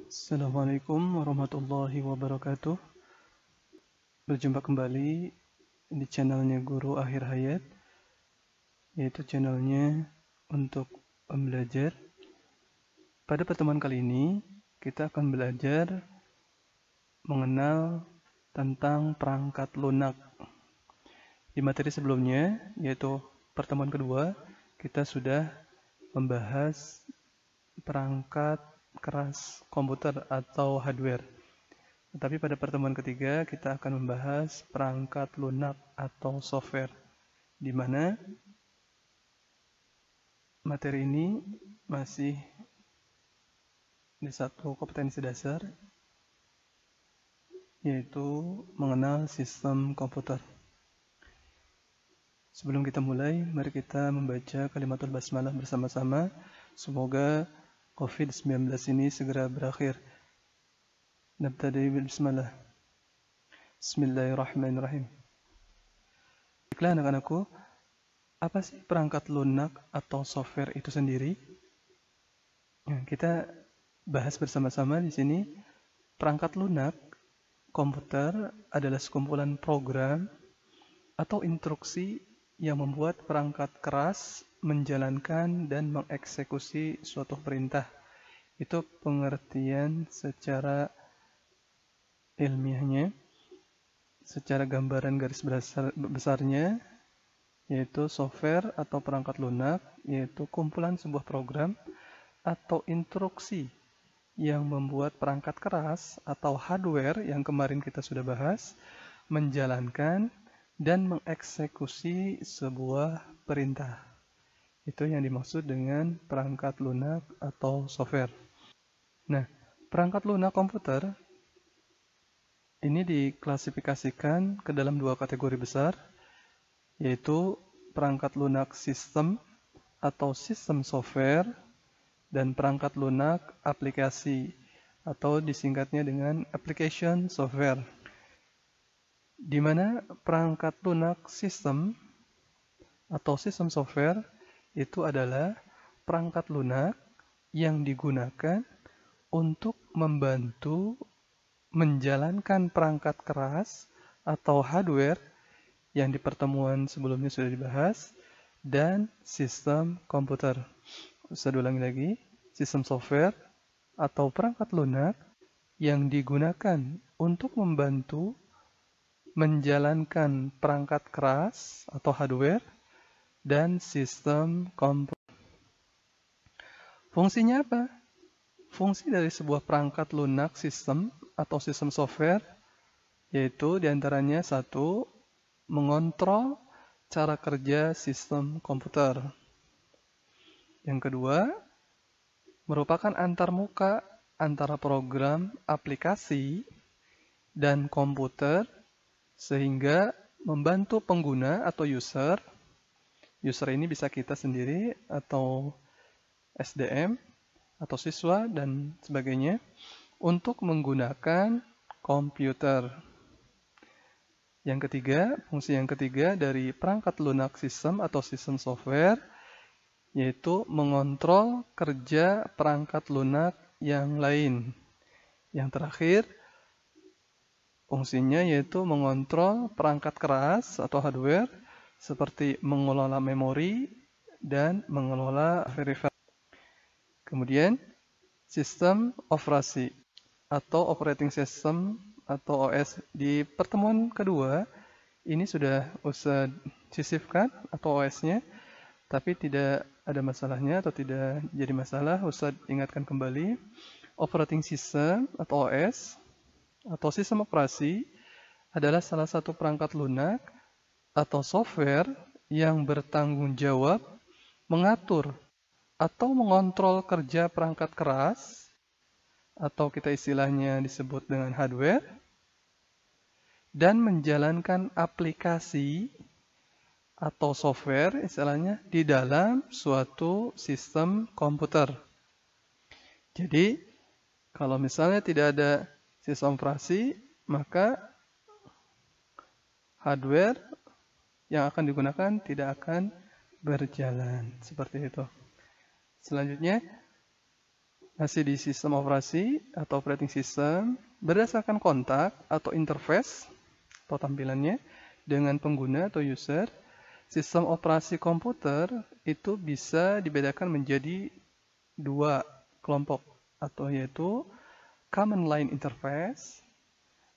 Assalamualaikum warahmatullahi wabarakatuh. Berjumpa kembali di channelnya Guru Akhir Hayat, yaitu channelnya untuk pembelajar. Pada pertemuan kali ini, kita akan belajar mengenal tentang perangkat lunak. Di materi sebelumnya, yaitu pertemuan kedua, kita sudah membahas perangkat keras komputer atau hardware. Tetapi pada pertemuan ketiga kita akan membahas perangkat lunak atau software, di mana materi ini masih di satu kompetensi dasar, yaitu mengenal sistem komputer. Sebelum kita mulai, mari kita membaca kalimatul basmalah bersama-sama. Semoga COVID-19 ini segera berakhir. Nabtadi bil bismillah. Bismillahirrahmanirrahim. Baiklah anak-anakku, apa sih perangkat lunak atau software itu sendiri? Kita bahas bersama-sama di sini. Perangkat lunak komputer adalah sekumpulan program atau instruksi yang membuat perangkat keras menjalankan dan mengeksekusi suatu perintah. Itu pengertian secara ilmiahnya. Secara gambaran garis besarnya, yaitu software atau perangkat lunak, yaitu kumpulan sebuah program atau instruksi yang membuat perangkat keras atau hardware yang kemarin kita sudah bahas menjalankan dan mengeksekusi sebuah perintah. Itu yang dimaksud dengan perangkat lunak atau software. Nah, perangkat lunak komputer ini diklasifikasikan ke dalam dua kategori besar, yaitu perangkat lunak sistem atau sistem software dan perangkat lunak aplikasi atau disingkatnya dengan application software. Di mana perangkat lunak sistem atau sistem software itu adalah perangkat lunak yang digunakan untuk membantu menjalankan perangkat keras atau hardware yang di pertemuan sebelumnya sudah dibahas dan sistem komputer. Saya ulangi lagi, sistem software atau perangkat lunak yang digunakan untuk membantu menjalankan perangkat keras atau hardware dan sistem komputer. Fungsinya apa? Fungsi dari sebuah perangkat lunak sistem atau sistem software yaitu diantaranya satu, mengontrol cara kerja sistem komputer. Yang kedua, merupakan antarmuka antara program, aplikasi, dan komputer sehingga membantu pengguna atau user. User ini bisa kita sendiri atau SDM atau siswa dan sebagainya untuk menggunakan komputer. Yang ketiga, fungsi yang ketiga dari perangkat lunak sistem atau sistem software yaitu mengontrol kerja perangkat lunak yang lain. Yang terakhir, fungsinya yaitu mengontrol perangkat keras atau hardware seperti mengelola memori dan mengelola verifikasi. Kemudian, sistem operasi atau operating system atau OS. Di pertemuan kedua, ini sudah Ustaz sisipkan atau OS-nya, tapi tidak ada masalahnya atau tidak jadi masalah. Ustaz ingatkan kembali, operating system atau OS atau sistem operasi adalah salah satu perangkat lunak atau software yang bertanggung jawab mengatur atau mengontrol kerja perangkat keras atau kita istilahnya disebut dengan hardware dan menjalankan aplikasi atau software istilahnya di dalam suatu sistem komputer. Jadi, kalau misalnya tidak ada sistem operasi, maka hardware yang akan digunakan tidak akan berjalan. Seperti itu. Selanjutnya, Masih di sistem operasi atau operating system, berdasarkan kontak atau interface atau tampilannya dengan pengguna atau user, sistem operasi komputer itu bisa dibedakan menjadi dua kelompok, atau yaitu Common Line Interface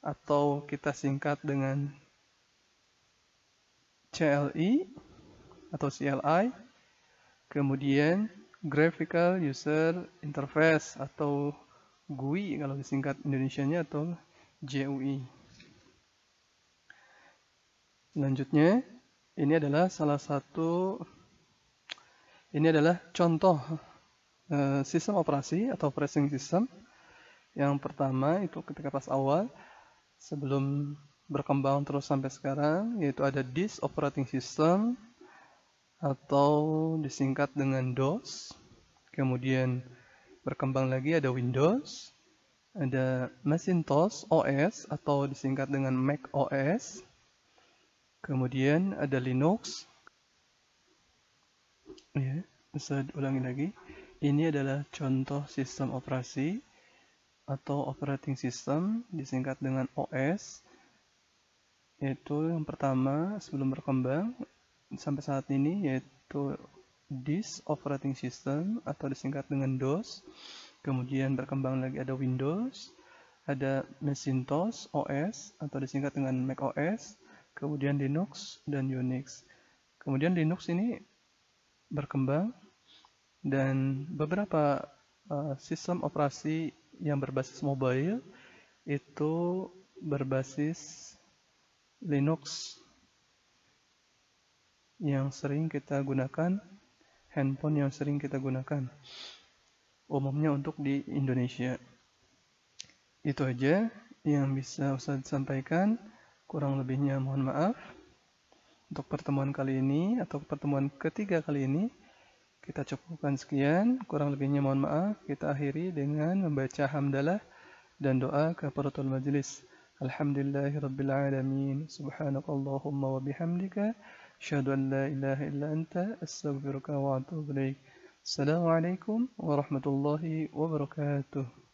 atau kita singkat dengan CLI atau CLI, kemudian Graphical User Interface atau GUI kalau disingkat Indonesianya, atau GUI. Selanjutnya, ini adalah contoh sistem operasi atau operating system. Yang pertama itu ketika pas awal, sebelum berkembang terus sampai sekarang, yaitu ada Disk Operating System atau disingkat dengan DOS. Kemudian berkembang lagi ada Windows, ada Macintosh OS atau disingkat dengan Mac OS. Kemudian ada Linux. Ya, bisa ulangi lagi. Ini adalah contoh sistem operasi atau operating system disingkat dengan OS. Yaitu yang pertama sebelum berkembang sampai saat ini yaitu Disk Operating System atau disingkat dengan DOS. Kemudian berkembang lagi ada Windows, ada Macintosh OS atau disingkat dengan Mac OS, kemudian Linux dan Unix. Kemudian Linux ini berkembang dan beberapa sistem operasi yang berbasis mobile itu berbasis Linux yang sering kita gunakan, handphone yang sering kita gunakan, umumnya untuk di Indonesia. Itu aja yang bisa Ustaz sampaikan, kurang lebihnya mohon maaf. Untuk pertemuan kali ini atau pertemuan ketiga kali ini, kita cukupkan sekian, kurang lebihnya mohon maaf. Kita akhiri dengan membaca hamdalah dan doa kafaratul majlis. Alhamdulillahirabbil alamin. Subhanakallahumma wa bihamdika asyhadu an la ilaha illa anta astaghfiruka wa atubu ilaik. Assalamualaikum warahmatullahi wabarakatuh.